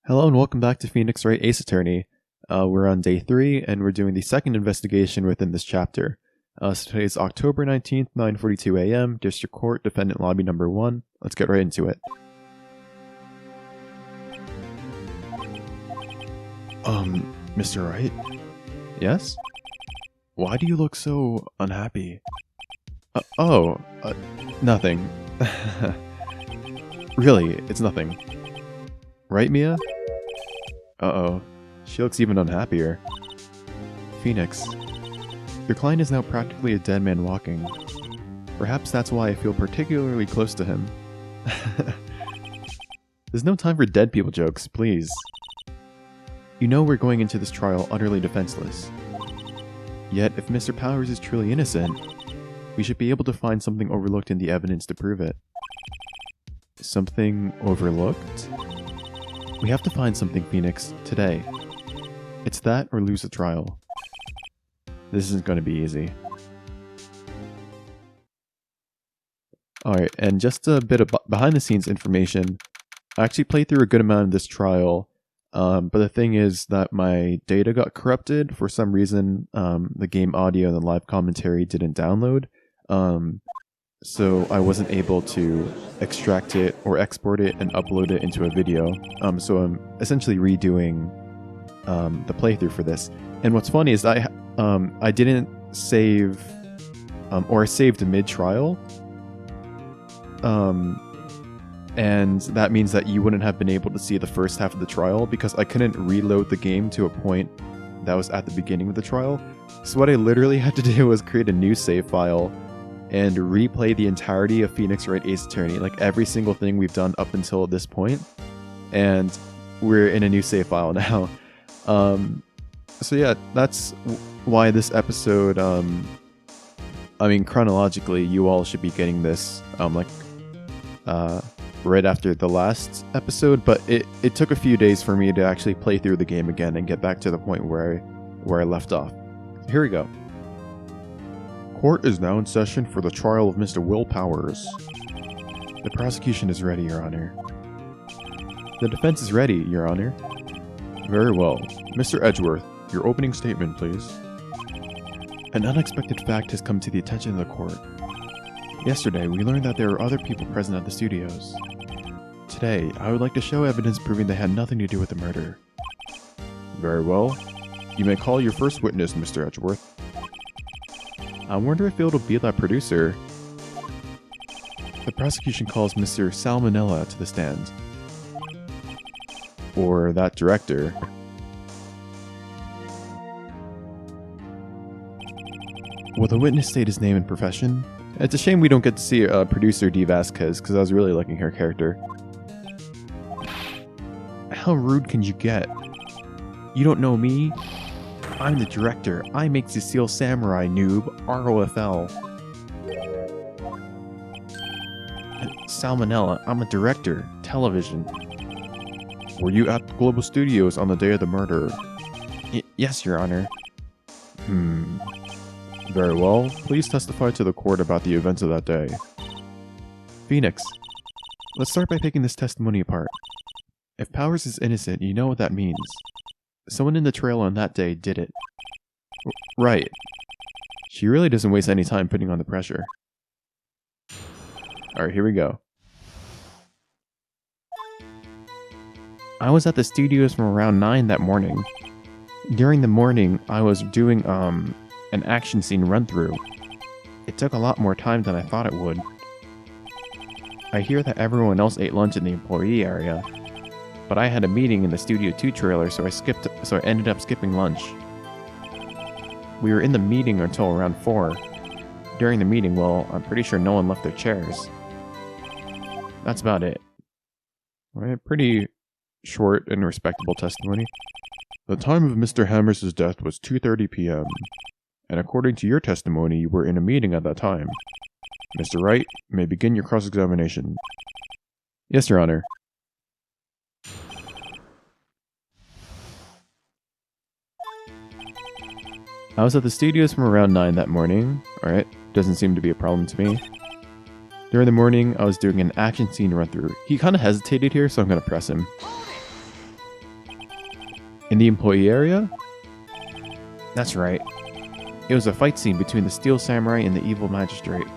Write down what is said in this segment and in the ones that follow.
Hello and welcome back to Phoenix Wright Ace Attorney. We're on day 3 and we're doing the second investigation within this chapter. So today is October 19th, 9:42 a.m., District Court, Defendant Lobby number 1. Let's get right into it. Mr. Wright? Yes? Why do you look so unhappy? Nothing. Really, it's nothing. Right, Mia? Uh-oh. She looks even unhappier. Phoenix. Your client is now practically a dead man walking. Perhaps that's why I feel particularly close to him. There's no time for dead people jokes, please. You know we're going into this trial utterly defenseless. Yet, if Mr. Powers is truly innocent, we should be able to find something overlooked in the evidence to prove it. Something overlooked? We have to find something, Phoenix, today. It's that or lose the trial. This isn't going to be easy. Alright, and just a bit of behind-the-scenes information. I actually played through a good amount of this trial, but the thing is that my data got corrupted. For some reason, the game audio and the live commentary didn't download. So I wasn't able to extract it or export it and upload it into a video. So I'm essentially redoing the playthrough for this. And what's funny is I didn't save, or I saved mid-trial. And that means that you wouldn't have been able to see the first half of the trial because I couldn't reload the game to a point that was at the beginning of the trial. So what I literally had to do was create a new save file and replay the entirety of Phoenix Wright Ace Attorney, like every single thing we've done up until this point, and we're in a new save file now. So yeah, that's why this episode, chronologically, you all should be getting this, right after the last episode, but it took a few days for me to actually play through the game again and get back to the point where I left off. Here we go. Court is now in session for the trial of Mr. Will Powers. The prosecution is ready, Your Honor. The defense is ready, Your Honor. Very well. Mr. Edgeworth, your opening statement, please. An unexpected fact has come to the attention of the court. Yesterday, we learned that there were other people present at the studios. Today, I would like to show evidence proving they had nothing to do with the murder. Very well. You may call your first witness, Mr. Edgeworth. I wonder if it'll be that producer. The prosecution calls Mr. Sal Manella to the stand. Or that director. Will the witness state his name and profession? It's a shame we don't get to see producer D. Vasquez, because I was really liking her character. How rude can you get? You don't know me? I'm the director. I make Cecile Samurai, noob. ROFL. Sal Manella, I'm a director. Television. Were you at the Global Studios on the day of the murder? Yes, Your Honor. Very well. Please testify to the court about the events of that day. Phoenix. Let's start by picking this testimony apart. If Powers is innocent, you know what that means. Someone in the trail on that day did it. Right. She really doesn't waste any time putting on the pressure. Alright, here we go. I was at the studios from around 9 that morning. During the morning, I was doing, an action scene run-through. It took a lot more time than I thought it would. I hear that everyone else ate lunch in the employee area, but I had a meeting in the Studio 2 trailer, so I ended up skipping lunch. We were in the meeting until around 4. During the meeting, well, I'm pretty sure no one left their chairs. That's about it. Alright, pretty short and respectable testimony. The time of Mr. Hammers' death was 2:30 p.m., and according to your testimony, you were in a meeting at that time. Mr. Wright, you may begin your cross-examination. Yes, Your Honor. I was at the studios from around 9 that morning. Alright, doesn't seem to be a problem to me. During the morning, I was doing an action scene run-through. He kind of hesitated here, so I'm going to press him. In the employee area? That's right. It was a fight scene between the Steel Samurai and the evil magistrate.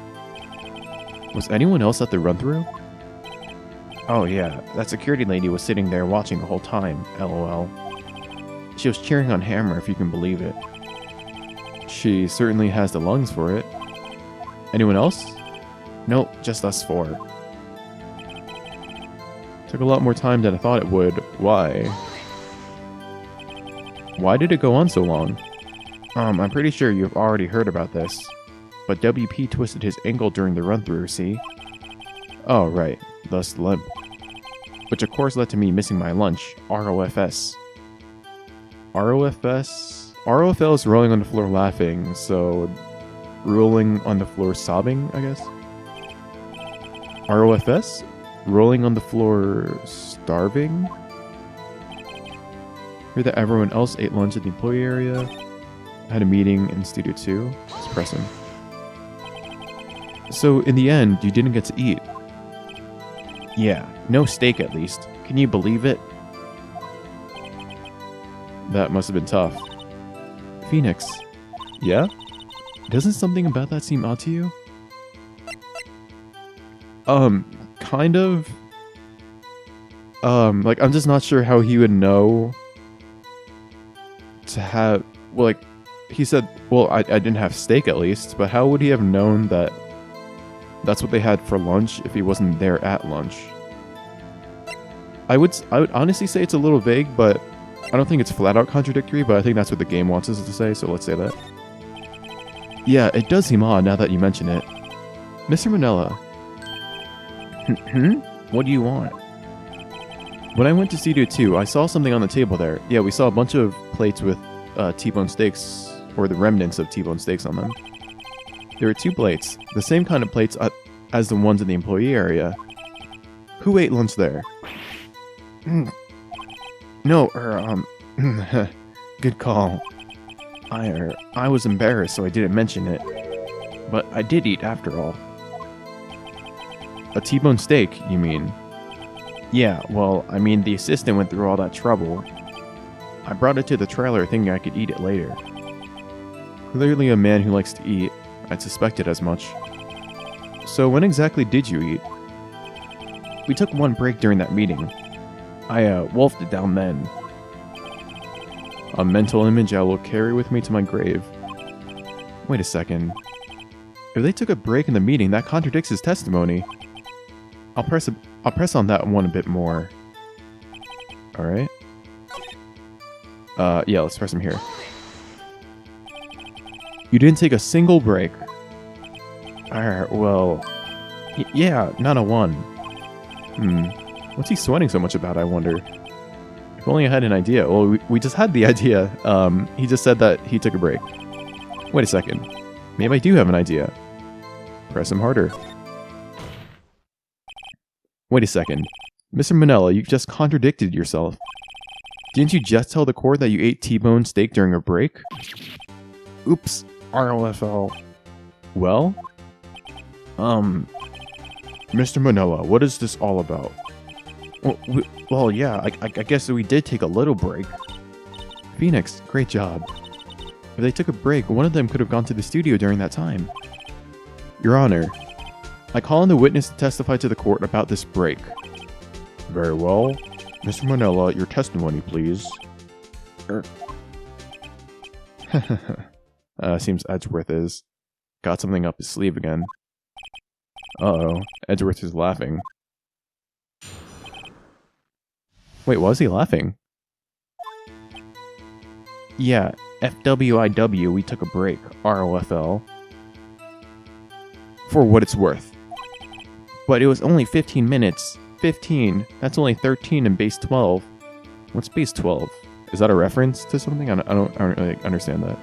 Was anyone else at the run-through? Oh yeah, that security lady was sitting there watching the whole time, lol. She was cheering on Hammer, if you can believe it. She certainly has the lungs for it. Anyone else? Nope, just us four. Took a lot more time than I thought it would. Why? Why did it go on so long? I'm pretty sure you've already heard about this. But WP twisted his ankle during the run-through, see? Oh, right. Thus limp. Which of course led to me missing my lunch. ROFS. ROFS? ROFL is rolling on the floor laughing, so... rolling on the floor sobbing, I guess? ROFS? Rolling on the floor starving? Heard that everyone else ate lunch at the employee area. I had a meeting in Studio 2. It's pressing. So, in the end, you didn't get to eat. Yeah, no steak at least. Can you believe it? That must have been tough. Phoenix. Yeah? Doesn't something about that seem odd to you? Kind of. Like, I'm just not sure how he would know to have... Well, like, he said, well, I didn't have steak at least, but how would he have known that that's what they had for lunch if he wasn't there at lunch? I would honestly say it's a little vague, but I don't think it's flat out contradictory, but I think that's what the game wants us to say, so let's say that. Yeah, it does seem odd now that you mention it. Mr. Manella. What do you want? When I went to Studio 2, I saw something on the table there. Yeah, we saw a bunch of plates with T-bone steaks, or the remnants of T-bone steaks on them. There were 2 plates, the same kind of plates as the ones in the employee area. Who ate lunch there? No, good call. I was embarrassed, so I didn't mention it. But I did eat after all. A T-bone steak, you mean? Yeah, well, I mean, the assistant went through all that trouble. I brought it to the trailer thinking I could eat it later. Clearly a man who likes to eat. I'd suspected as much. So when exactly did you eat? We took one break during that meeting. I wolfed it down then. A mental image I will carry with me to my grave. Wait a second. If they took a break in the meeting, that contradicts his testimony. I'll press on that one a bit more. Alright. Yeah, let's press him here. You didn't take a single break. Well... yeah, not a one. What's he sweating so much about, I wonder? If only I had an idea. Well, we just had the idea. He just said that he took a break. Wait a second. Maybe I do have an idea. Press him harder. Wait a second. Mr. Manella, you just contradicted yourself. Didn't you just tell the court that you ate T-bone steak during a break? Oops. ROFL. Well? Mr. Manella, what is this all about? Well, yeah, I guess we did take a little break. Phoenix, great job. If they took a break, one of them could have gone to the studio during that time. Your Honor, I call on the witness to testify to the court about this break. Very well. Mr. Manella, your testimony, please. Seems Edgeworth is. Got something up his sleeve again. Uh-oh. Edgeworth is laughing. Wait, why was he laughing? Yeah, FWIW, we took a break. ROFL. For what it's worth. But it was only 15 minutes. 15. That's only 13 in base 12. What's base 12? Is that a reference to something? I don't really understand that.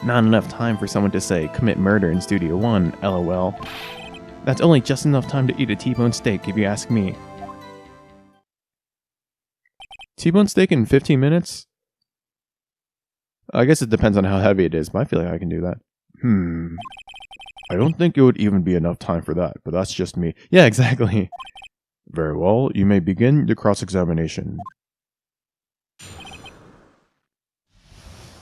Not enough time for someone to say, commit murder in Studio 1, LOL. That's only just enough time to eat a T-bone steak, if you ask me. T-bone steak in 15 minutes? I guess it depends on how heavy it is, but I feel like I can do that. I don't think it would even be enough time for that, but that's just me. Yeah, exactly. Very well, you may begin the cross-examination.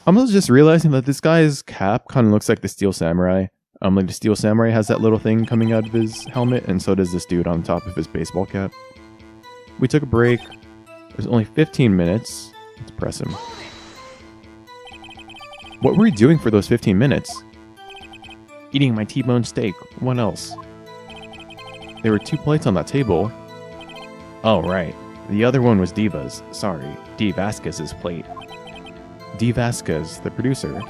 I'm also just realizing that this guy's cap kind of looks like the Steel Samurai. Like the Steel Samurai has that little thing coming out of his helmet, and so does this dude on top of his baseball cap. We took a break. There's only 15 minutes. Let's press him. What were you doing for those 15 minutes? Eating my T-bone steak. What else? There were 2 plates on that table. Oh, right. The other one was Diva's. Sorry, D. Vasquez's plate. D. Vasquez, the producer.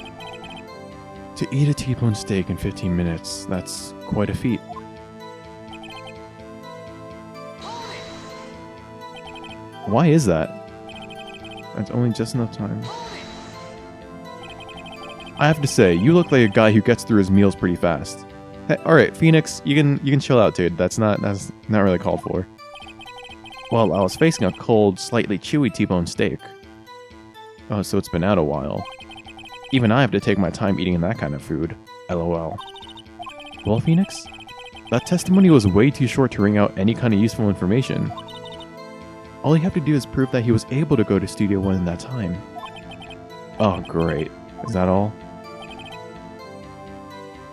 To eat a T-bone steak in 15 minutes, that's quite a feat. Why is that? That's only just enough time. I have to say, you look like a guy who gets through his meals pretty fast. Hey, all right, Phoenix, you can chill out, dude. That's not really called for. Well, I was facing a cold, slightly chewy T-bone steak. Oh, so it's been out a while. Even I have to take my time eating that kind of food. LOL. Well, Phoenix, that testimony was way too short to wring out any kind of useful information. All you have to do is prove that he was able to go to Studio One in that time. Oh, great. Is that all?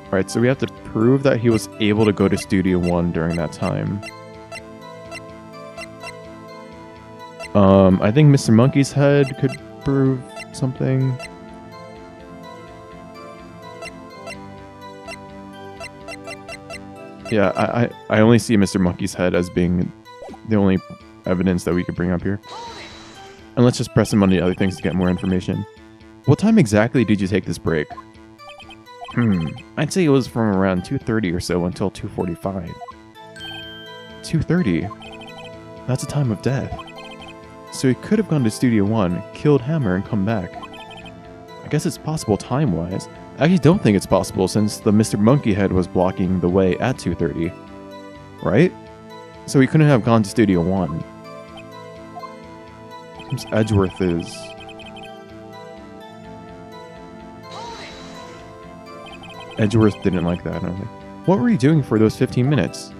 Alright, so we have to prove that he was able to go to Studio One during that time. I think Mr. Monkey's head could prove something. Yeah, I only see Mr. Monkey's head as being the only evidence that we could bring up here. And let's just press him on the other things to get more information. What time exactly did you take this break? I'd say it was from around 2:30 or so until 2:45. 2:30? That's a time of death. So he could have gone to Studio One, killed Hammer, and come back. I guess it's possible time-wise. I actually don't think it's possible since the Mr. Monkey head was blocking the way at 2:30. Right? So he couldn't have gone to Studio One. Seems Edgeworth is... Edgeworth didn't like that, I don't think. What were you doing for those 15 minutes?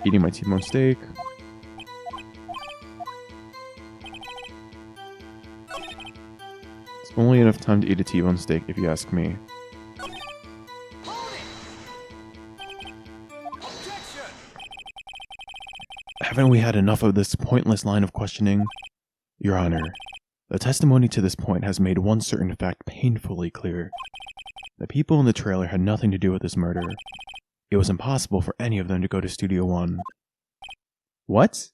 Eating my T-bone steak. It's only enough time to eat a T-bone steak, if you ask me. Haven't we had enough of this pointless line of questioning? Your Honor, the testimony to this point has made one certain fact painfully clear. The people in the trailer had nothing to do with this murder. It was impossible for any of them to go to Studio One. What?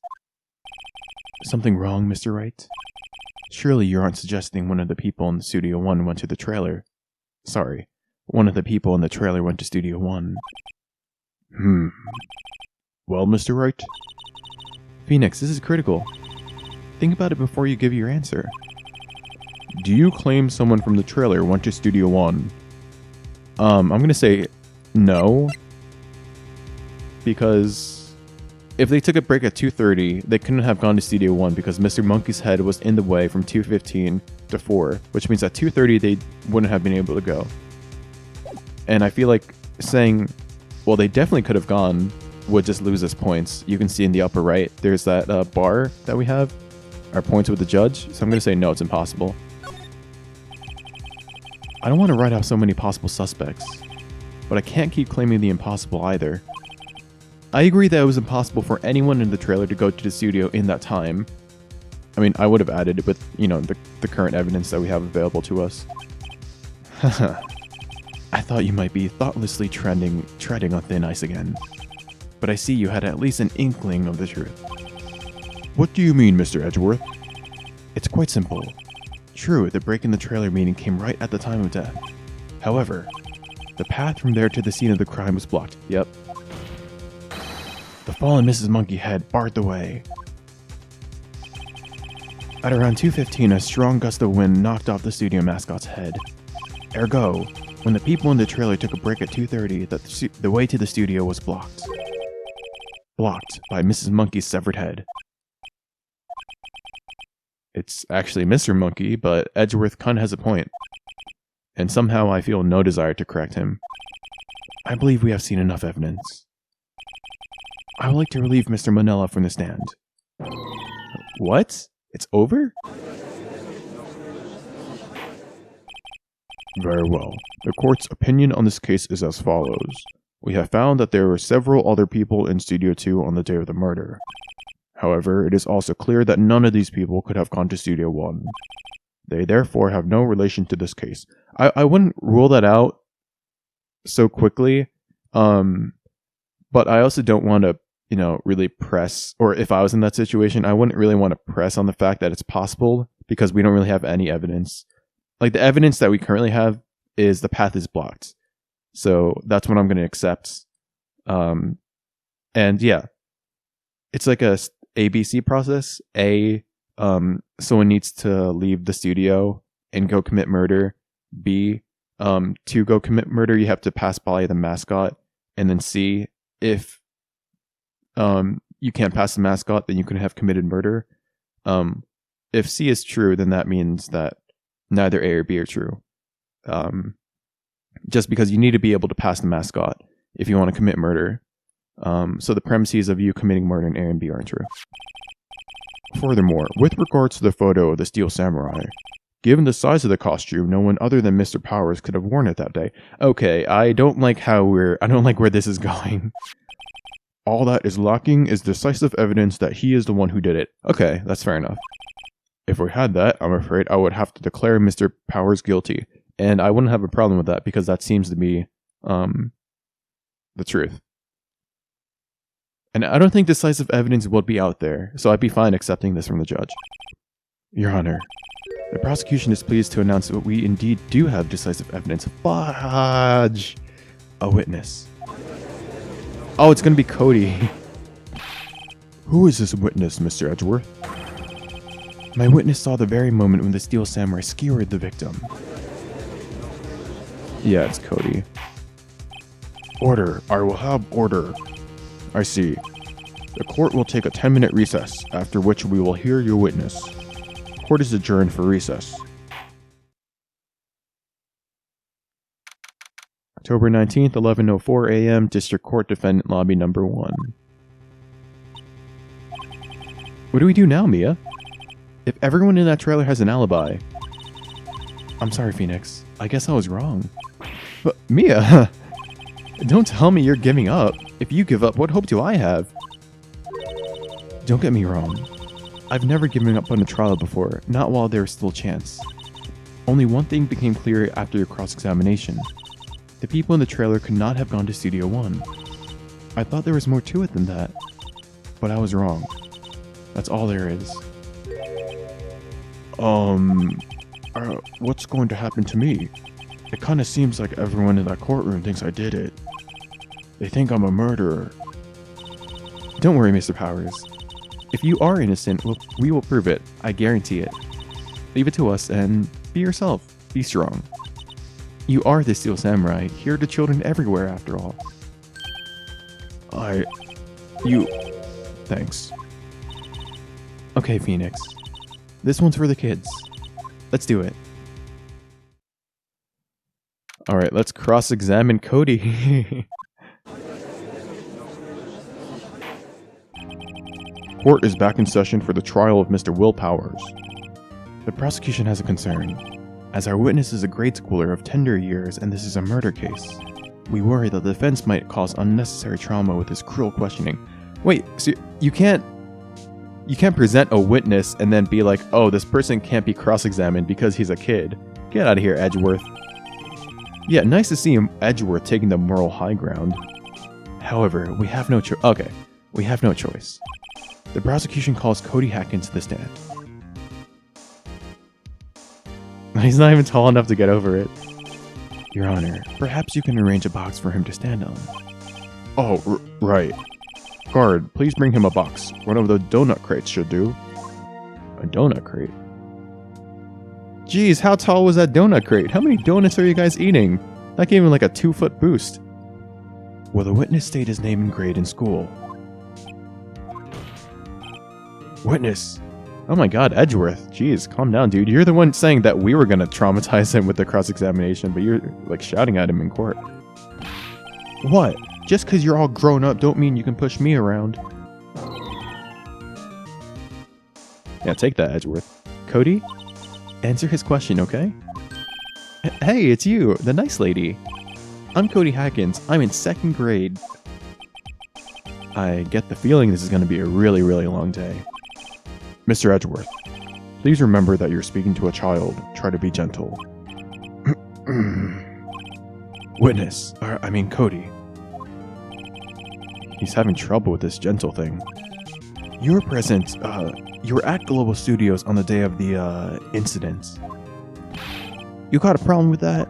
Something wrong, Mr. Wright? Surely you aren't suggesting one of the people in Studio One went to the trailer. Sorry, one of the people in the trailer went to Studio One. Well, Mr. Wright? Phoenix, this is critical. Think about it before you give your answer. Do you claim someone from the trailer went to Studio One? I'm gonna say no. Because if they took a break at 2:30, they couldn't have gone to Studio One because Mr. Monkey's head was in the way from 2:15 to 4, which means at 2:30 they wouldn't have been able to go. And I feel like saying, well, they definitely could have gone would just lose us points. You can see in the upper right, there's that bar that we have, our points with the judge. So I'm gonna say no, it's impossible. I don't want to write out so many possible suspects, but I can't keep claiming the impossible either. I agree that it was impossible for anyone in the trailer to go to the studio in that time. I mean, I would have added it with, you know, the current evidence that we have available to us. Haha. I thought you might be thoughtlessly treading on thin ice again. But I see you had at least an inkling of the truth. What do you mean, Mr. Edgeworth? It's quite simple. True, the break in the trailer meeting came right at the time of death. However, the path from there to the scene of the crime was blocked. Yep. The fallen Mrs. Monkey head barred the way. At around 2:15, a strong gust of wind knocked off the studio mascot's head. Ergo, when the people in the trailer took a break at 2:30, the way to the studio was blocked. Blocked by Mrs. Monkey's severed head. It's actually Mr. Monkey, but Edgeworth kinda has a point. And somehow I feel no desire to correct him. I believe we have seen enough evidence. I would like to relieve Mr. Manella from the stand. What? It's over? Very well. The court's opinion on this case is as follows. We have found that there were several other people in Studio 2 on the day of the murder. However, it is also clear that none of these people could have gone to Studio 1. They therefore have no relation to this case. I wouldn't rule that out so quickly, but I also don't want to, really press, or if I was in that situation, I wouldn't really want to press on the fact that it's possible, because we don't really have any evidence. Like, the evidence that we currently have is the path is blocked. So that's what I'm going to accept. And yeah, it's like a ABC process. A, someone needs to leave the studio and go commit murder. B, to go commit murder, you have to pass by the mascot. And then C, if you can't pass the mascot, then you can have committed murder. If C is true, then that means that neither A or B are true. Just because you need to be able to pass the mascot if you want to commit murder. So the premises of you committing murder in A and B aren't true. Furthermore, with regards to the photo of the Steel Samurai, given the size of the costume, no one other than Mr. Powers could have worn it that day. Okay, I don't like where this is going. All that is lacking is decisive evidence that he is the one who did it. Okay, that's fair enough. If we had that, I'm afraid I would have to declare Mr. Powers guilty. And I wouldn't have a problem with that, because that seems to be the truth. And I don't think decisive evidence would be out there, so I'd be fine accepting this from the judge. Your Honor, the prosecution is pleased to announce that we indeed do have decisive evidence. Fudge! A witness. Oh, it's gonna be Cody. Who is this witness, Mr. Edgeworth? My witness saw the very moment when the Steel Samurai skewered the victim. Yeah, it's Cody. Order. I will have order. I see. The court will take a 10-minute recess, after which we will hear your witness. Court is adjourned for recess. October 19th, 11:04 a.m., District Court Defendant Lobby Number 1. What do we do now, Mia? If everyone in that trailer has an alibi... I'm sorry, Phoenix. I guess I was wrong. But, Mia... Don't tell me you're giving up. If you give up, what hope do I have? Don't get me wrong. I've never given up on a trial before, not while there's still a chance. Only one thing became clear after your cross-examination. The people in the trailer could not have gone to Studio 1. I thought there was more to it than that. But I was wrong. That's all there is. What's going to happen to me? It kinda seems like everyone in that courtroom thinks I did it. They think I'm a murderer. Don't worry, Mr. Powers. If you are innocent, we will prove it. I guarantee it. Leave it to us and be yourself. Be strong. You are the Steel Samurai. Here to children everywhere, after all. Thanks. Okay, Phoenix. This one's for the kids. Let's do it. Alright, let's cross-examine Cody. Court is back in session for the trial of Mr. Will Powers. The prosecution has a concern. As our witness is a grade schooler of tender years and this is a murder case, we worry that the defense might cause unnecessary trauma with his cruel questioning. Wait, so you can't present a witness and then be like, oh, this person can't be cross-examined because he's a kid. Get out of here, Edgeworth. Yeah, nice to see Edgeworth taking the moral high ground. However, we have no choice. The prosecution calls Cody Hackins to the stand. He's not even tall enough to get over it. Your Honor, perhaps you can arrange a box for him to stand on. Oh, right. Guard, please bring him a box. One of the donut crates should do. A donut crate? Jeez, how tall was that donut crate? How many donuts are you guys eating? That gave him like a 2-foot boost. Will the witness state his name and grade in school? Witness. Oh my god, Edgeworth. Jeez, calm down, dude. You're the one saying that we were gonna traumatize him with the cross-examination, but you're like shouting at him in court. What? Just because you're all grown up don't mean you can push me around. Yeah, take that, Edgeworth. Cody, answer his question, okay? Hey, it's you, the nice lady. I'm Cody Hackins. I'm in 2nd grade. I get the feeling this is going to be a really, really long day. Mr. Edgeworth, please remember that you're speaking to a child. Try to be gentle. Witness, Cody. He's having trouble with this gentle thing. You were present, you were at Global Studios on the day of the, incident. You got a problem with that?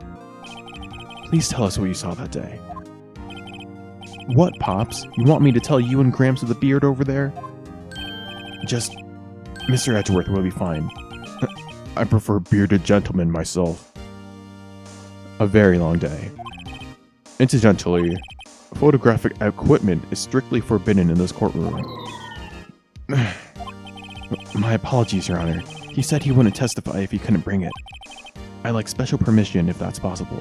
Please tell us what you saw that day. What, Pops? You want me to tell you and Gramps with the beard over there? Just... Mr. Edgeworth will be fine. I prefer bearded gentlemen myself. A very long day. Incidentally, photographic equipment is strictly forbidden in this courtroom. My apologies, Your Honor. He said he wouldn't testify if he couldn't bring it. I'd like special permission if that's possible.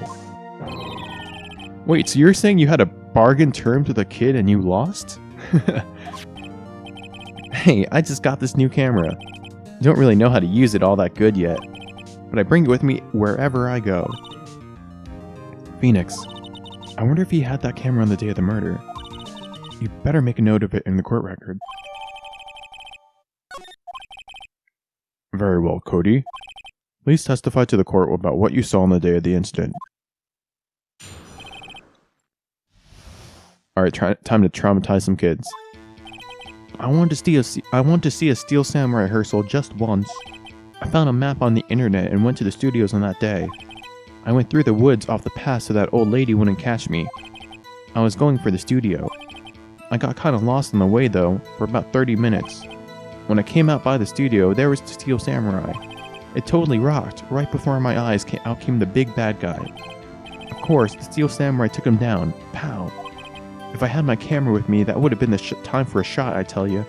Wait, so you're saying you had a bargain terms with a kid and you lost? Hey, I just got this new camera. Don't really know how to use it all that good yet, but I bring it with me wherever I go. Phoenix, I wonder if he had that camera on the day of the murder. You better make a note of it in the court record. Very well, Cody. Please testify to the court about what you saw on the day of the incident. Alright, time to traumatize some kids. I want to see a Steel Samurai rehearsal just once. I found a map on the internet and went to the studios on that day. I went through the woods off the path so that old lady wouldn't catch me. I was going for the studio. I got kind of lost on the way though, for about 30 minutes. When I came out by the studio, there was the Steel Samurai. It totally rocked. Right before my eyes out came the big bad guy. Of course, the Steel Samurai took him down. Pow. If I had my camera with me, that would have been the time for a shot, I tell you.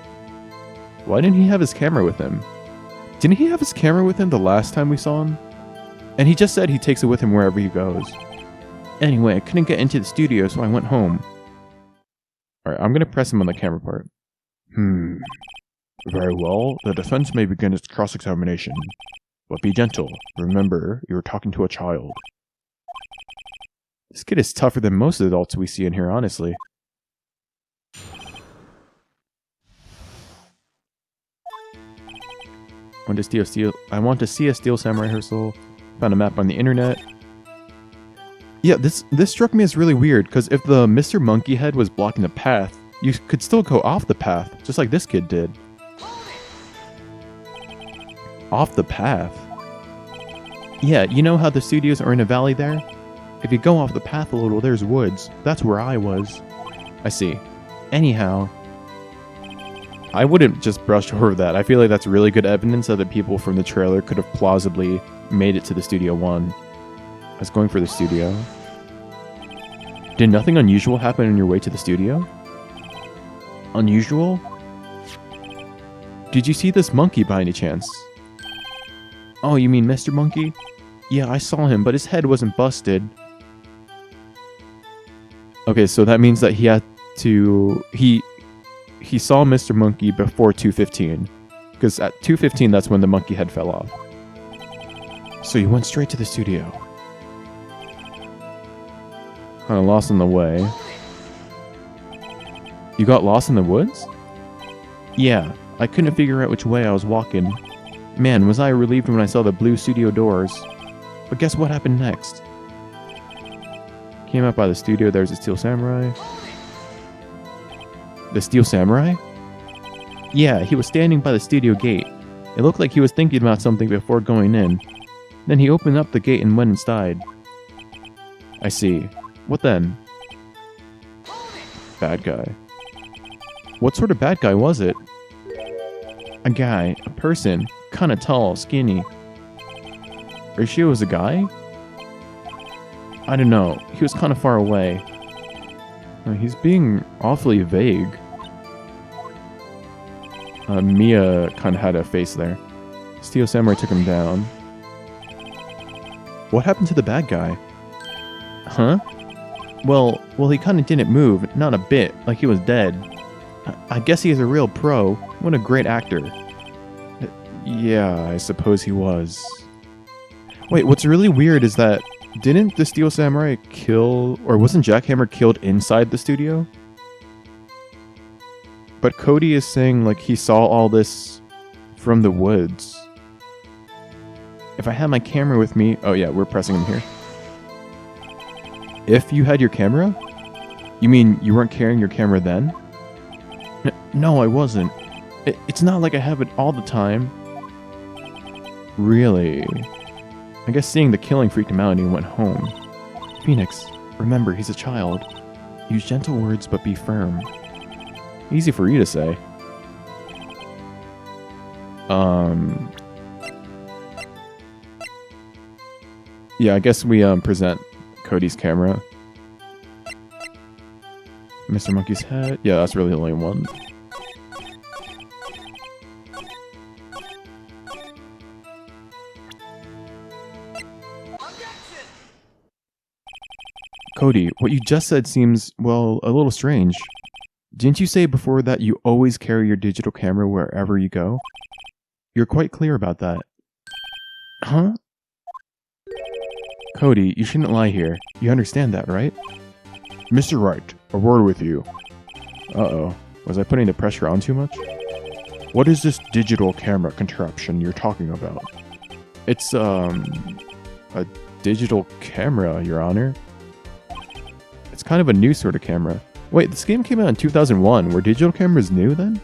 Why didn't he have his camera with him? Didn't he have his camera with him the last time we saw him? And he just said he takes it with him wherever he goes. Anyway, I couldn't get into the studio, so I went home. Alright, I'm gonna press him on the camera part. Very well, the defense may begin its cross-examination. But be gentle. Remember, you're talking to a child. This kid is tougher than most adults we see in here, honestly. I want to see a Steel Samurai rehearsal. Found a map on the internet. Yeah, this struck me as really weird, because if the Mr. Monkey Head was blocking the path, you could still go off the path, just like this kid did. Off the path? Yeah, you know how the studios are in a valley there? If you go off the path a little, there's woods. That's where I was. I see. Anyhow, I wouldn't just brush over that. I feel like that's really good evidence that the people from the trailer could have plausibly made it to the Studio 1. I was going for the studio. Did nothing unusual happen on your way to the studio? Unusual? Did you see this monkey by any chance? Oh, you mean Mr. Monkey? Yeah, I saw him, but his head wasn't busted. Okay, so that means that he had to... He saw Mr. Monkey before 2:15. Because at 2:15, that's when the monkey head fell off. So you went straight to the studio. Kinda lost on the way. You got lost in the woods? Yeah, I couldn't figure out which way I was walking. Man, was I relieved when I saw the blue studio doors. But guess what happened next? Came out by the studio, there's a Steel Samurai. The Steel Samurai? Yeah, he was standing by the studio gate. It looked like he was thinking about something before going in. Then he opened up the gate and went inside. I see. What then? Bad guy. What sort of bad guy was it? A guy, a person, kinda tall, skinny. Are you sure it was a guy? I don't know, he was kinda far away. He's being awfully vague. Mia kinda had a face there. Steel Samurai took him down. What happened to the bad guy? Huh? Well, he kinda didn't move, not a bit, like he was dead. I guess he is a real pro. What a great actor. Yeah, I suppose he was. Wait, what's really weird is that didn't the Steel Samurai kill, or wasn't Jackhammer killed inside the studio? But Cody is saying like he saw all this from the woods. If I had my camera with me... Oh yeah, we're pressing him here. If you had your camera? You mean you weren't carrying your camera then? No, I wasn't. It's not like I have it all the time. Really? I guess seeing the killing freaked him out and he went home. Phoenix, remember, he's a child. Use gentle words, but be firm. Easy for you to say. Yeah, I guess we present Cody's camera. Mr. Monkey's head. Yeah, that's really the only one. Cody, what you just said seems, well, a little strange. Didn't you say before that you always carry your digital camera wherever you go? You're quite clear about that. Huh? Cody, you shouldn't lie here. You understand that, right? Mr. Wright, a word with you. Uh-oh. Was I putting the pressure on too much? What is this digital camera contraption you're talking about? It's, a digital camera, Your Honor. It's kind of a new sort of camera. Wait, this game came out in 2001. Were digital cameras new then?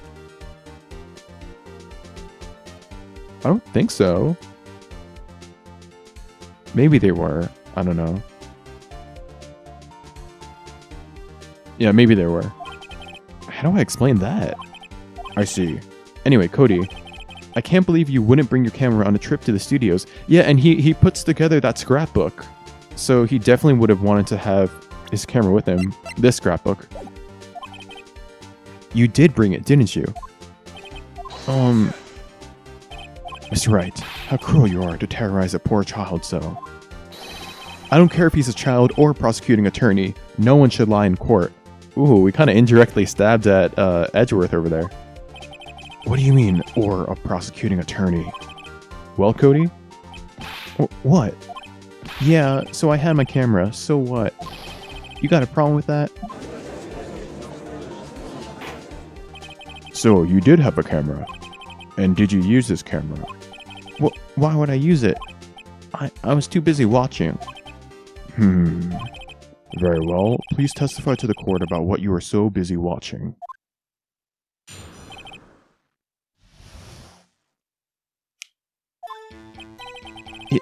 I don't think so. Maybe they were. I don't know. Yeah, maybe they were. How do I explain that? I see. Anyway, Cody, I can't believe you wouldn't bring your camera on a trip to the studios. Yeah, and he puts together that scrapbook. So he definitely would have wanted to have his camera with him. This scrapbook. You did bring it, didn't you? Mr. Wright, how cruel you are to terrorize a poor child so. I don't care if he's a child or a prosecuting attorney. No one should lie in court. Ooh, we kind of indirectly stabbed at Edgeworth over there. What do you mean, or a prosecuting attorney? Well, Cody? What? Yeah, so I had my camera, so what? You got a problem with that? So, you did have a camera. And did you use this camera? Why would I use it? I was too busy watching. Very well. Please testify to the court about what you were so busy watching.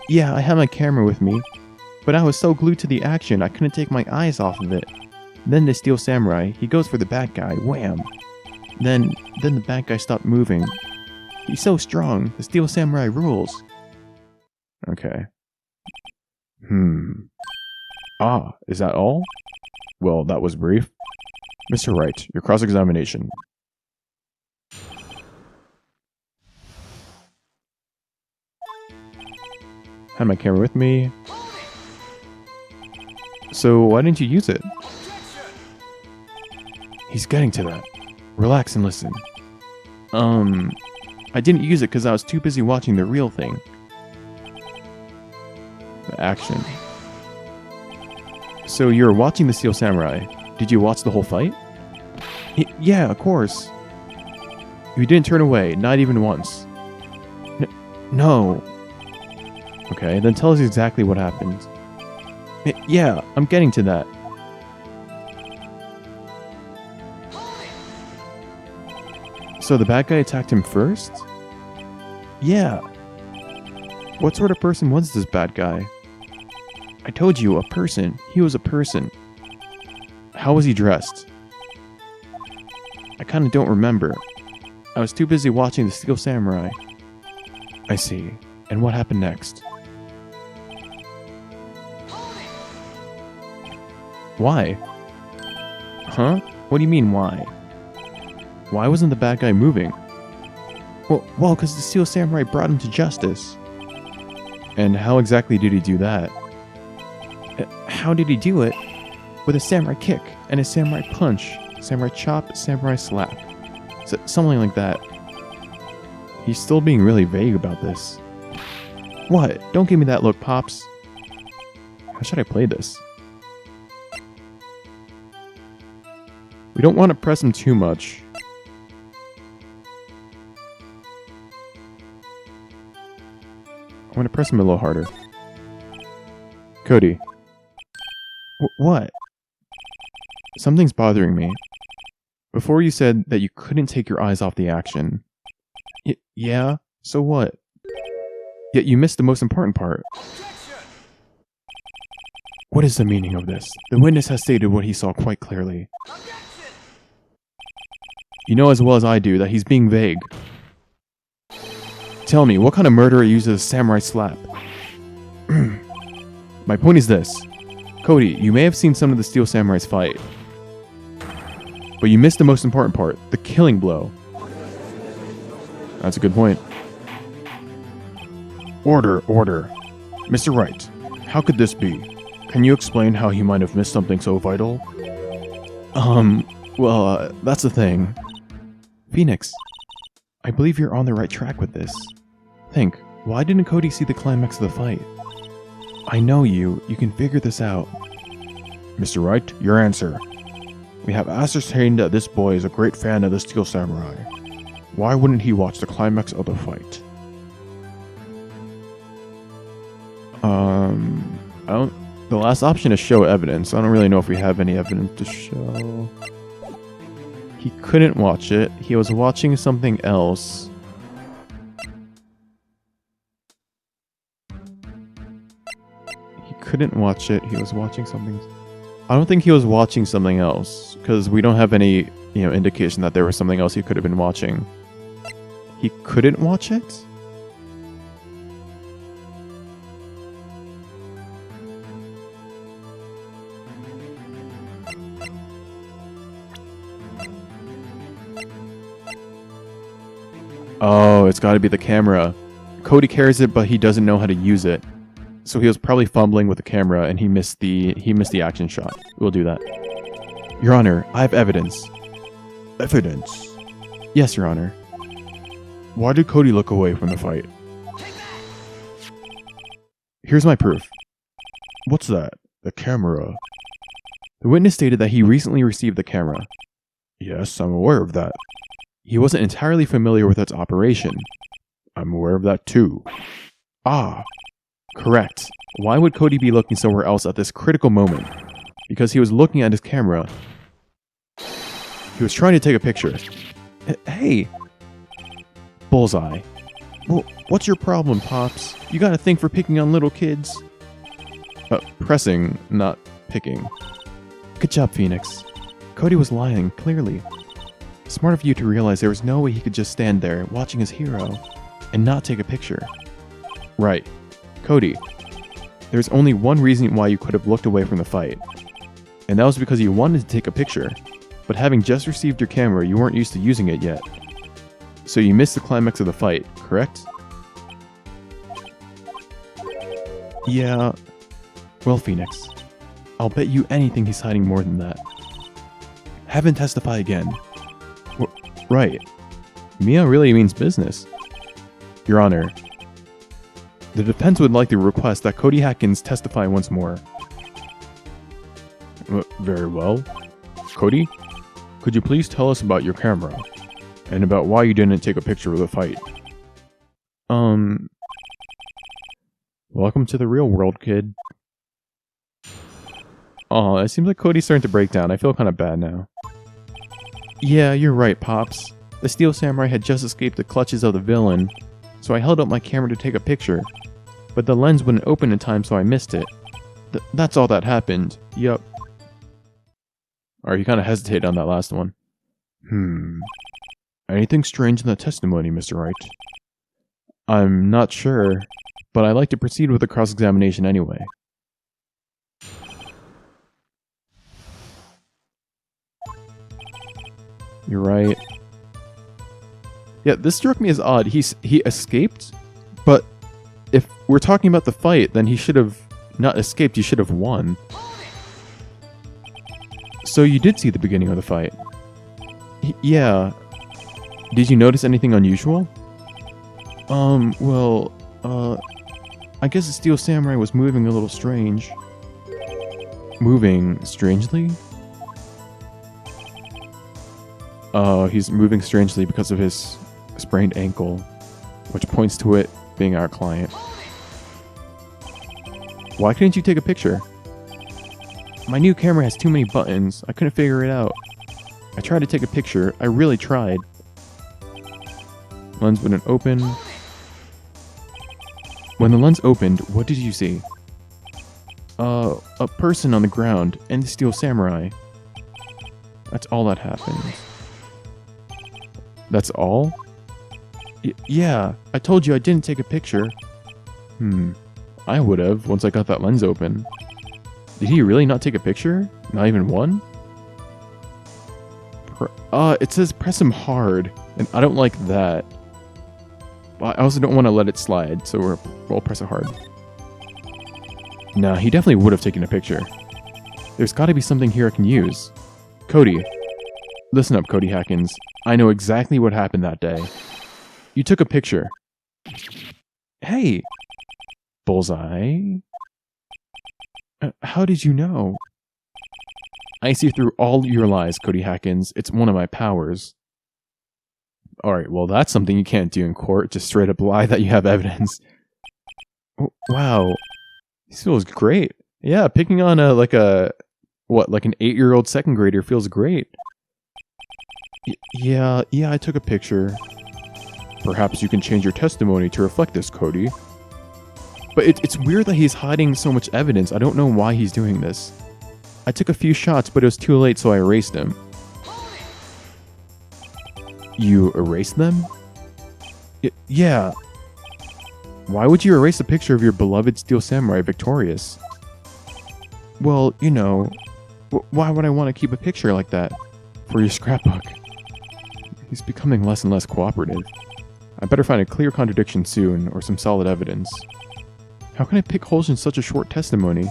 Yeah, I had my camera with me. But I was so glued to the action, I couldn't take my eyes off of it. Then the Steel Samurai, he goes for the bad guy. Wham! Then the bad guy stopped moving. He's so strong. The Steel Samurai rules. Okay. Ah, is that all? Well, that was brief. Mr. Wright, your cross-examination. Had my camera with me. So why didn't you use it? He's getting to that. Relax and listen. I didn't use it because I was too busy watching the real thing. The action. So you're watching the Steel Samurai. Did you watch the whole fight? Yeah, of course. You didn't turn away, not even once. No. Okay, then tell us exactly what happened. Yeah, I'm getting to that. So the bad guy attacked him first? Yeah. What sort of person was this bad guy? I told you, a person. He was a person. How was he dressed? I kinda don't remember. I was too busy watching the Steel Samurai. I see. And what happened next? Why? Huh? What do you mean, why? Why wasn't the bad guy moving? Well, because the Steel Samurai brought him to justice. And how exactly did he do that? How did he do it? With a samurai kick, and a samurai punch, samurai chop, samurai slap. Something like that. He's still being really vague about this. What? Don't give me that look, Pops. How should I play this? We don't want to press him too much. I want to press him a little harder. Cody. What? Something's bothering me. Before you said that you couldn't take your eyes off the action. Yeah? So what? Yet you missed the most important part. What is the meaning of this? The witness has stated what he saw quite clearly. You know as well as I do that he's being vague. Tell me, what kind of murderer uses a samurai slap? My point is this. Cody, you may have seen some of the Steel Samurais fight. But you missed the most important part, the killing blow. That's a good point. Order. Mr. Wright, how could this be? Can you explain how he might have missed something so vital? Well, that's the thing. Phoenix, I believe you're on the right track with this. Think, why didn't Cody see the climax of the fight? I know you can figure this out. Mr. Wright, your answer. We have ascertained that this boy is a great fan of the Steel Samurai. Why wouldn't he watch the climax of the fight? The last option is show evidence. I don't really know if we have any evidence to show. He couldn't watch it. He was watching something else. He couldn't watch it. He was watching something. I don't think he was watching something else, because we don't have any, indication that there was something else he could have been watching. He couldn't watch it? Oh, it's got to be the camera. Cody carries it, but he doesn't know how to use it. So he was probably fumbling with the camera, and he missed the action shot. We'll do that. Your Honor, I have evidence. Evidence? Yes, Your Honor. Why did Cody look away from the fight? Here's my proof. What's that? The camera. The witness stated that he recently received the camera. Yes, I'm aware of that. He wasn't entirely familiar with its operation. I'm aware of that too. Ah, correct. Why would Cody be looking somewhere else at this critical moment? Because he was looking at his camera. He was trying to take a picture. Hey! Bullseye. Well, what's your problem, Pops? You got a thing for picking on little kids? Pressing, not picking. Good job, Phoenix. Cody was lying, clearly. Smart of you to realize there was no way he could just stand there, watching his hero, and not take a picture. Right. Cody, there's only one reason why you could have looked away from the fight. And that was because you wanted to take a picture, but having just received your camera, you weren't used to using it yet. So you missed the climax of the fight, correct? Yeah. Well, Phoenix, I'll bet you anything he's hiding more than that. Have him testify again. Right. Mia really means business. Your Honor, the defense would like to request that Cody Hackins testify once more. Very well. Cody, could you please tell us about your camera? And about why you didn't take a picture of the fight? Welcome to the real world, kid. Aw, it seems like Cody's starting to break down. I feel kind of bad now. Yeah, you're right, Pops. The Steel Samurai had just escaped the clutches of the villain, so I held up my camera to take a picture. But the lens wouldn't open in time, so I missed it. That's all that happened. Yup. Alright, you kind of hesitated on that last one. Anything strange in the testimony, Mr. Wright? I'm not sure, but I'd like to proceed with the cross-examination anyway. You're right. Yeah, this struck me as odd. He escaped, but if we're talking about the fight, then he should have not escaped, he should have won. So you did see the beginning of the fight? Yeah. Did you notice anything unusual? I guess the Steel Samurai was moving a little strange. Moving strangely? He's moving strangely because of his sprained ankle, which points to it being our client. Why couldn't you take a picture? My new camera has too many buttons. I couldn't figure it out. I tried to take a picture. I really tried. Lens wouldn't open. When the lens opened, what did you see? A person on the ground and the Steel Samurai. That's all that happened. That's all? Yeah, I told you I didn't take a picture. I would have once I got that lens open. Did he really not take a picture? Not even one? It says press him hard, and I don't like that. But I also don't want to let it slide, so we'll press it hard. Nah, he definitely would have taken a picture. There's gotta be something here I can use. Cody. Listen up, Cody Hackins. I know exactly what happened that day. You took a picture. Hey! Bullseye? How did you know? I see through all your lies, Cody Hackins. It's one of my powers. Alright, well that's something you can't do in court. Just straight up lie that you have evidence. Wow. This feels great. Yeah, picking on like an 8-year-old second grader feels great. Yeah, I took a picture. Perhaps you can change your testimony to reflect this, Cody. But it's weird that he's hiding so much evidence. I don't know why he's doing this. I took a few shots, but it was too late, so I erased them. You erased them? Yeah. Why would you erase a picture of your beloved Steel Samurai victorious? Well, you know, why would I want to keep a picture like that? For your scrapbook. He's becoming less and less cooperative. I better find a clear contradiction soon, or some solid evidence. How can I pick holes in such a short testimony?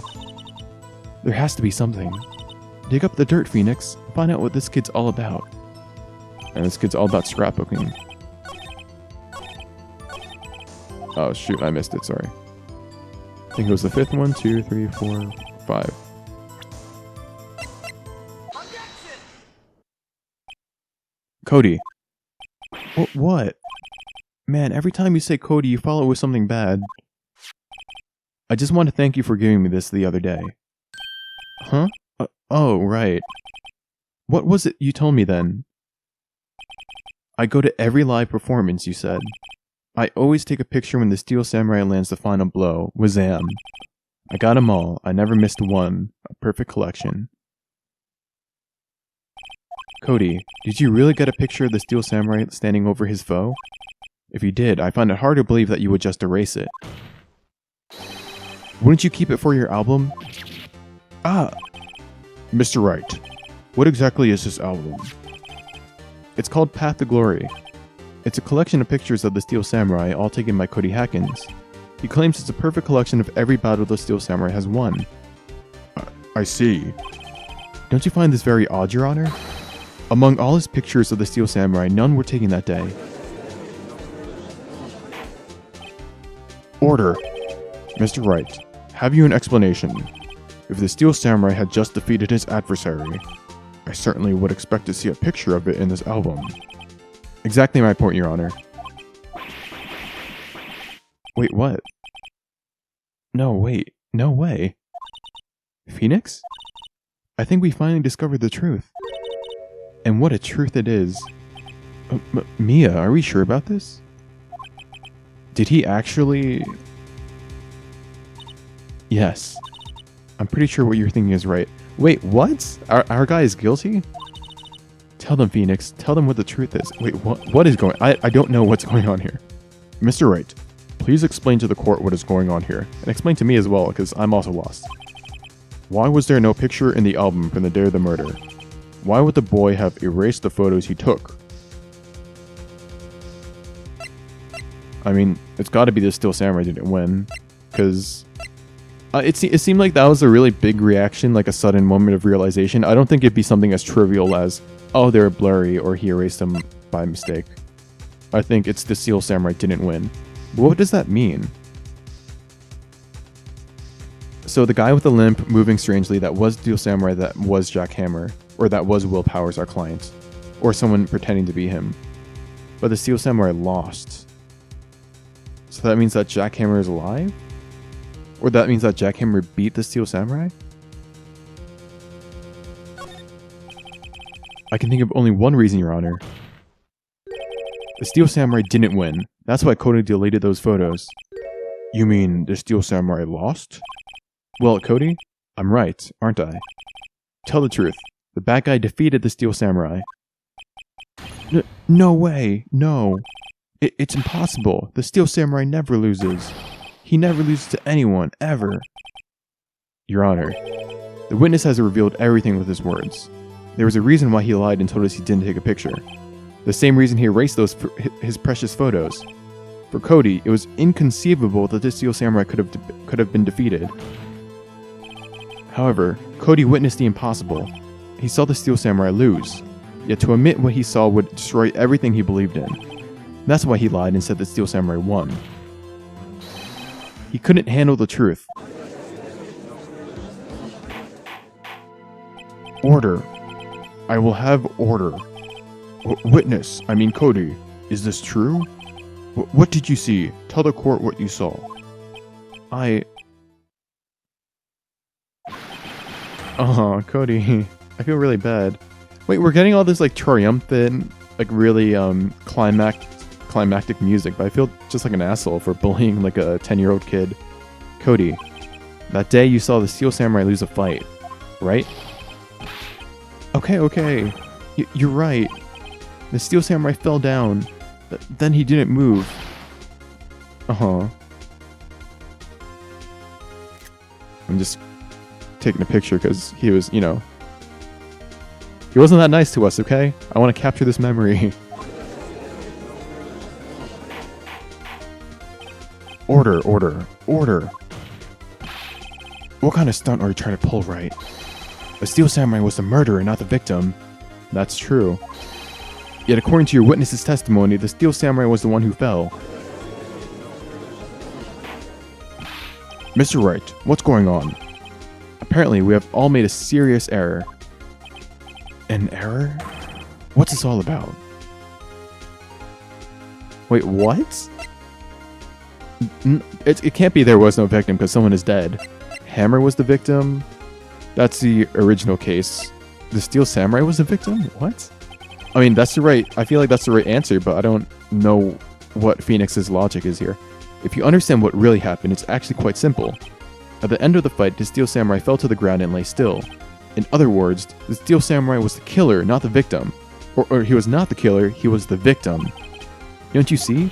There has to be something. Dig up the dirt, Phoenix. Find out what this kid's all about. And this kid's all about scrapbooking. Oh shoot, I missed it, sorry. I think it was the 5th one. 2, 3, 4, 5. Cody. What? Man, every time you say Cody, you follow it with something bad. I just want to thank you for giving me this the other day. Huh? Oh, right. What was it you told me then? I go to every live performance, you said. I always take a picture when the Steel Samurai lands the final blow. Wazam. I got 'em all. I never missed one. A perfect collection. Cody, did you really get a picture of the Steel Samurai standing over his foe? If you did, I find it hard to believe that you would just erase it. Wouldn't you keep it for your album? Ah! Mr. Wright, what exactly is this album? It's called Path to Glory. It's a collection of pictures of the Steel Samurai, all taken by Cody Hackins. He claims it's a perfect collection of every battle the Steel Samurai has won. I see. Don't you find this very odd, Your Honor? Among all his pictures of the Steel Samurai, none were taken that day. Order! Mr. Wright, have you an explanation? If the Steel Samurai had just defeated his adversary, I certainly would expect to see a picture of it in this album. Exactly my point, Your Honor. Wait, what? No, wait. No way. Phoenix? I think we finally discovered the truth. And what a truth it is. Mia, are we sure about this? Did he actually... Yes. I'm pretty sure what you're thinking is right. Wait, what? Our guy is guilty? Tell them, Phoenix. Tell them what the truth is. Wait, what is going... I don't know what's going on here. Mr. Wright, please explain to the court what is going on here. And explain to me as well, because I'm also lost. Why was there no picture in the album from the day of the murder? Why would the boy have erased the photos he took? I mean, it's gotta be the Steel Samurai didn't win. Because... It seemed like that was a really big reaction, like a sudden moment of realization. I don't think it'd be something as trivial as, oh, they're blurry, or he erased them by mistake. I think it's the Steel Samurai didn't win. But what does that mean? So the guy with the limp moving strangely, that was Steel Samurai, that was Jack Hammer, or that was Will Powers, our client, or someone pretending to be him. But the Steel Samurai lost. So that means that Jack Hammer is alive? Or that means that Jack Hammer beat the Steel Samurai? I can think of only one reason, Your Honor. The Steel Samurai didn't win. That's why Cody deleted those photos. You mean the Steel Samurai lost? Well, Cody, I'm right, aren't I? Tell the truth. The bad guy defeated the Steel Samurai. No way, no. It's impossible. The Steel Samurai never loses. He never loses to anyone, ever. Your Honor, the witness has revealed everything with his words. There was a reason why he lied and told us he didn't take a picture. The same reason he erased his precious photos. For Cody, it was inconceivable that the Steel Samurai could have been defeated. However, Cody witnessed the impossible. He saw the Steel Samurai lose. Yet to admit what he saw would destroy everything he believed in. That's why he lied and said that Steel Samurai won. He couldn't handle the truth. Order. I will have order. Witness, I mean Cody, is this true? What did you see? Tell the court what you saw. Cody, I feel really bad. Wait, we're getting all this like triumphant, like really climactic music, but I feel just like an asshole for bullying like a 10-year-old kid. Cody, that day you saw the Steel Samurai lose a fight, right? Okay. You're right. The Steel Samurai fell down. Then he didn't move. I'm just taking a picture because he was, he wasn't that nice to us, okay? I want to capture this memory. Order. What kind of stunt are you trying to pull, Wright? The Steel Samurai was the murderer, not the victim. That's true. Yet according to your witness's testimony, the Steel Samurai was the one who fell. Mr. Wright, what's going on? Apparently, we have all made a serious error. An error? What's this all about? Wait, what? It can't be there was no victim because someone is dead. Hammer was the victim? That's the original case. The Steel Samurai was the victim? What? I mean, I feel like that's the right answer, but I don't know what Phoenix's logic is here. If you understand what really happened, it's actually quite simple. At the end of the fight, the Steel Samurai fell to the ground and lay still. In other words, the Steel Samurai was the killer, not the victim. Or he was not the killer, he was the victim. Don't you see?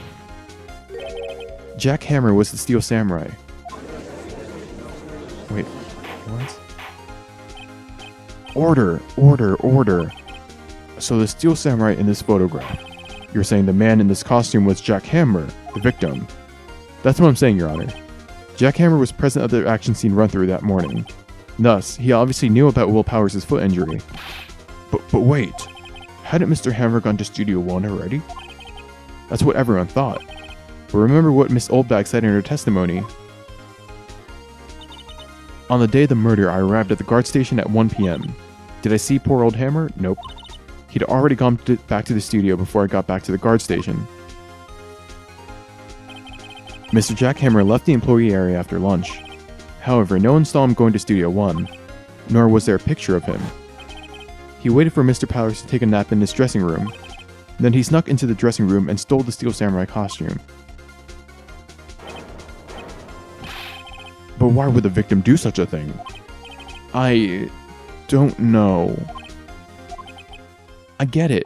Jack Hammer was the Steel Samurai. Wait, what? Order. So the Steel Samurai in this photograph, you're saying the man in this costume was Jack Hammer, the victim. That's what I'm saying, Your Honor. Jack Hammer was present at the action scene run-through that morning. Thus, he obviously knew about Will Powers' foot injury. But wait, hadn't Mr. Hammer gone to Studio 1 already? That's what everyone thought. But remember what Miss Oldbag said in her testimony. On the day of the murder, I arrived at the guard station at 1 p.m. Did I see poor old Hammer? Nope. He'd already gone back to the studio before I got back to the guard station. Mr. Jack Hammer left the employee area after lunch. However, no one saw him going to Studio 1, nor was there a picture of him. He waited for Mr. Powers to take a nap in his dressing room. Then he snuck into the dressing room and stole the Steel Samurai costume. But why would the victim do such a thing? I don't know. I get it.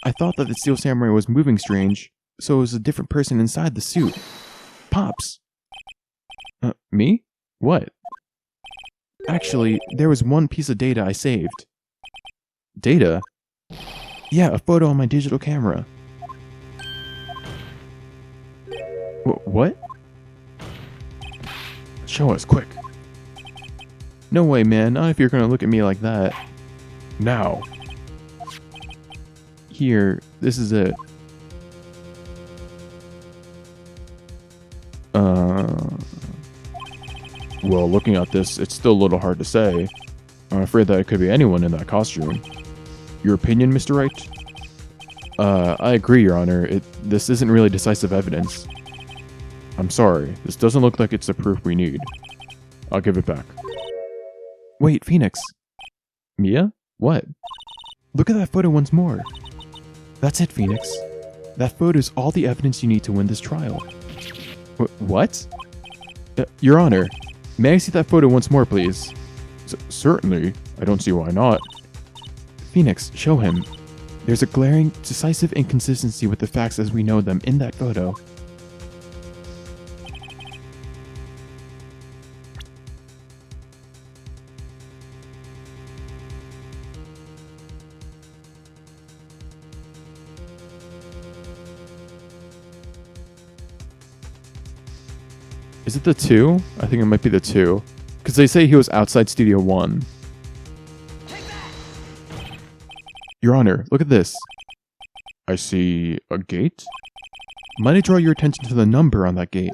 I thought that the Steel Samurai was moving strange, so it was a different person inside the suit. Pops. Me? What? Actually, there was one piece of data I saved. Data? Yeah, a photo on my digital camera. What? Show us, quick. No way, man. Not if you're gonna look at me like that. Now. Here, this is it. Well, looking at this, it's still a little hard to say. I'm afraid that it could be anyone in that costume. Your opinion, Mr. Wright? I agree, Your Honor. This isn't really decisive evidence. I'm sorry. This doesn't look like it's the proof we need. I'll give it back. Wait, Phoenix. Mia? What? Look at that photo once more. That's it, Phoenix. That photo is all the evidence you need to win this trial. What? Your Honor, may I see that photo once more, please? Certainly. I don't see why not. Phoenix, show him. There's a glaring, decisive inconsistency with the facts as we know them in that photo. Is it the 2? I think it might be the 2. Because they say he was outside Studio 1. Your Honor, look at this. I see a gate? Might I draw your attention to the number on that gate?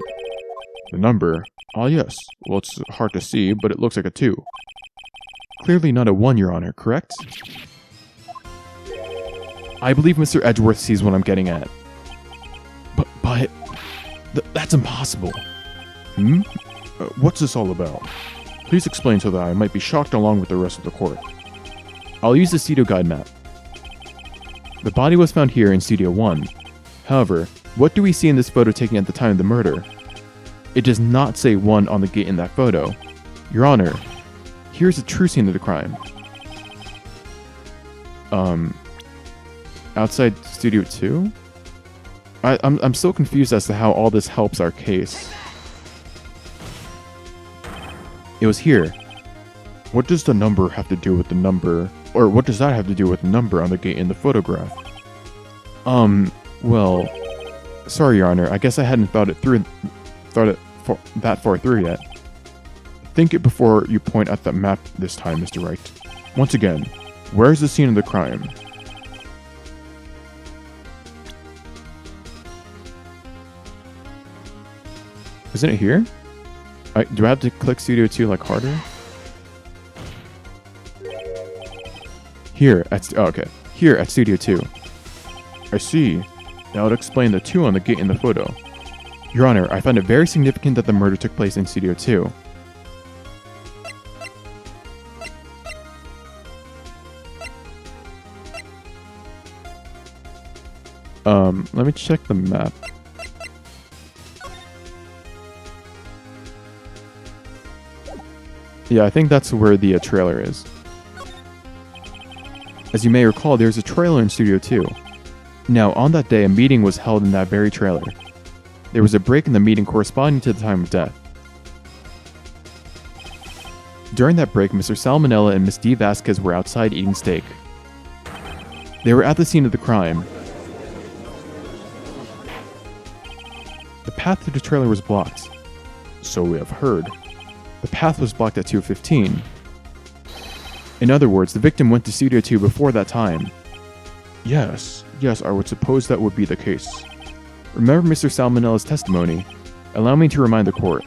The number? Ah, yes. Well, it's hard to see, but it looks like a 2. Clearly not a 1, Your Honor, correct? I believe Mr. Edgeworth sees what I'm getting at. But... that's impossible. What's this all about? Please explain so that I might be shocked along with the rest of the court. I'll use the Studio Guide map. The body was found here in Studio 1. However, what do we see in this photo taken at the time of the murder? It does not say 1 on the gate in that photo. Your Honor, here's the true scene of the crime. Outside Studio 2? I'm so confused as to how all this helps our case. It was here. What does the number have to do with the number? Or what does that have to do with the number on the gate in the photograph? Well... Sorry, Your Honor. I guess I hadn't thought it that far through yet. Think it before you point at the map this time, Mr. Wright. Once again, where's the scene of the crime? Isn't it here? Do I have to click Studio 2 like harder? Here at Here at Studio 2. I see. That would explain the 2 on the gate in the photo. Your Honor, I find it very significant that the murder took place in Studio 2. Let me check the map. Yeah, I think that's where the trailer is. As you may recall, there's a trailer in Studio 2. Now, on that day, a meeting was held in that very trailer. There was a break in the meeting corresponding to the time of death. During that break, Mr. Sal Manella and Miss D. Vasquez were outside eating steak. They were at the scene of the crime. The path to the trailer was blocked. So we have heard. The path was blocked at 2:15. In other words, the victim went to Studio 2 before that time. Yes, I would suppose that would be the case. Remember Mr. Sal Manella's testimony. Allow me to remind the court.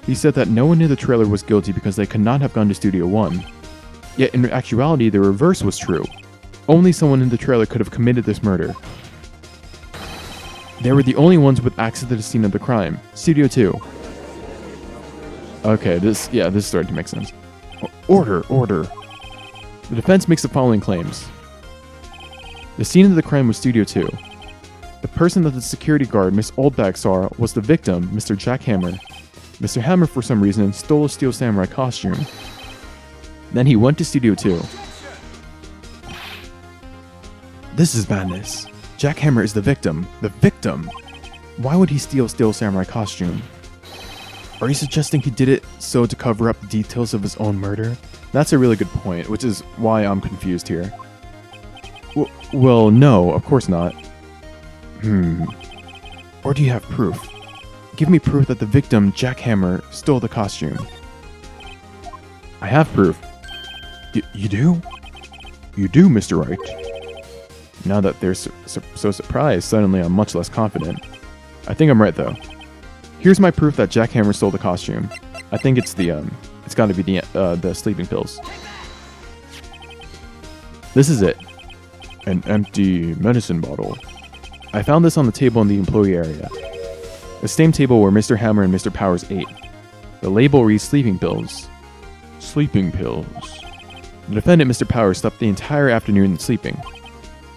He said that no one in the trailer was guilty because they could not have gone to Studio 1. Yet in actuality, the reverse was true. Only someone in the trailer could have committed this murder. They were the only ones with access to the scene of the crime, Studio 2. Okay, this is starting to make sense. Order. The defense makes the following claims. The scene of the crime was Studio 2. The person that the security guard, Miss Oldbag, saw was the victim, Mr. Jack Hammer. Mr. Hammer, for some reason, stole a Steel Samurai costume. Then he went to Studio 2. This is madness. Jack Hammer is the victim. The victim! Why would he steal Steel Samurai costume? Are you suggesting he did it so to cover up the details of his own murder? That's a really good point, which is why I'm confused here. Well, no, of course not. Or do you have proof? Give me proof that the victim, Jack Hammer, stole the costume. I have proof. You do? You do, Mr. Wright. Now that they're so surprised, suddenly I'm much less confident. I think I'm right, though. Here's my proof that Jack Hammer stole the costume. I think it's it's got to be the sleeping pills. This is it. An empty medicine bottle. I found this on the table in the employee area. The same table where Mr. Hammer and Mr. Powers ate. The label reads sleeping pills. Sleeping pills. The defendant, Mr. Powers, slept the entire afternoon sleeping.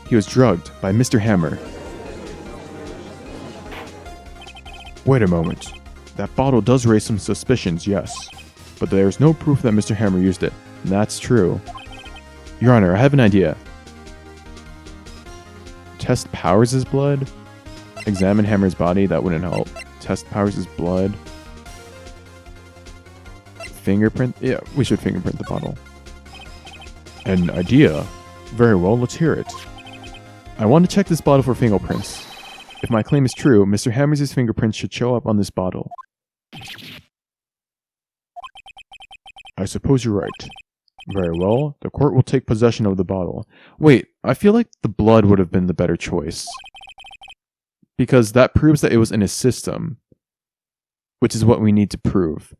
He was drugged by Mr. Hammer. Wait a moment. That bottle does raise some suspicions, yes. But there's no proof that Mr. Hammer used it. And that's true. Your Honor, I have an idea. Test Powers' blood? Examine Hammer's body? That wouldn't help. Test Powers' blood? Fingerprint? Yeah, we should fingerprint the bottle. An idea? Very well, let's hear it. I want to check this bottle for fingerprints. If my claim is true, Mr. Hammer's fingerprints should show up on this bottle. I suppose you're right. Very well, the court will take possession of the bottle. Wait, I feel like the blood would have been the better choice. Because that proves that it was in his system. Which is what we need to prove.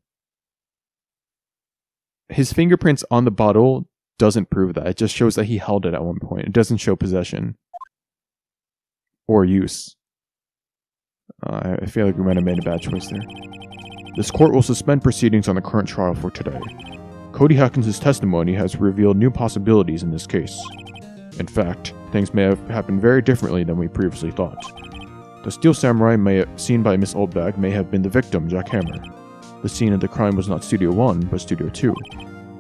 His fingerprints on the bottle doesn't prove that. It just shows that he held it at one point. It doesn't show possession. Or use. I feel like we might have made a bad choice there. This court will suspend proceedings on the current trial for today. Cody Hackins' testimony has revealed new possibilities in this case. In fact, things may have happened very differently than we previously thought. The Steel Samurai seen by Miss Oldbag may have been the victim, Jack Hammer. The scene of the crime was not Studio 1, but Studio 2.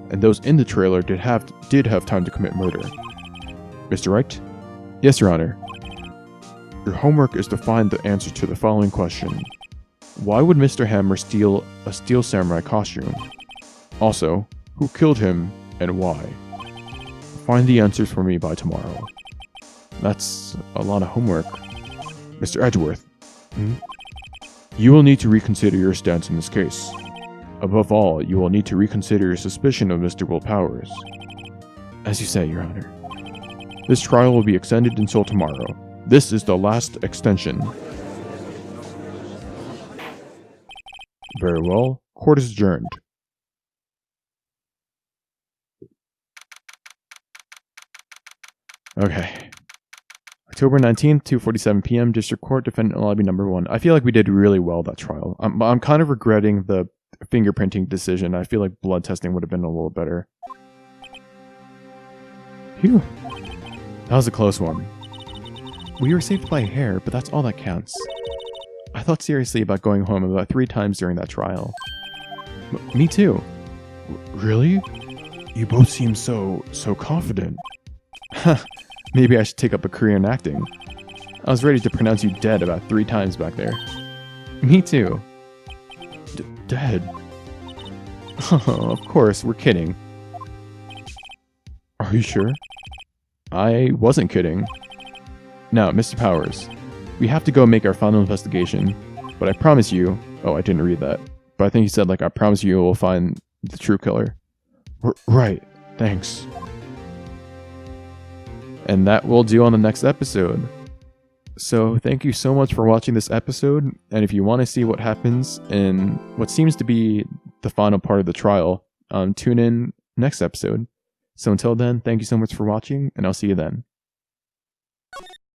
And those in the trailer did have time to commit murder. Mr. Wright? Yes, Your Honor. Your homework is to find the answer to the following question. Why would Mr. Hammer steal a Steel Samurai costume? Also, who killed him and why? Find the answers for me by tomorrow. That's a lot of homework. Mr. Edgeworth. You will need to reconsider your stance in this case. Above all, you will need to reconsider your suspicion of Mr. Will Powers. As you say, Your Honor. This trial will be extended until tomorrow. This is the last extension. Very well. Court is adjourned. Okay. October 19th, 2:47 p.m. District Court, Defendant Lobby Number 1. I feel like we did really well that trial. I'm kind of regretting the fingerprinting decision. I feel like blood testing would have been a little better. Phew. That was a close one. We were saved by a hair, but that's all that counts. I thought seriously about going home about 3 times during that trial. Me too. Really? You both seem so confident. Maybe I should take up a career in acting. I was ready to pronounce you dead about 3 times back there. Me too. Dead? Of course, we're kidding. Are you sure? I wasn't kidding. Now, Mr. Powers, we have to go make our final investigation, but I promise you... Oh, I didn't read that. But I think he said, like, I promise you we'll find the true killer. Right, thanks. And that will do on the next episode. So thank you so much for watching this episode, and if you want to see what happens in what seems to be the final part of the trial, tune in next episode. So until then, thank you so much for watching, and I'll see you then.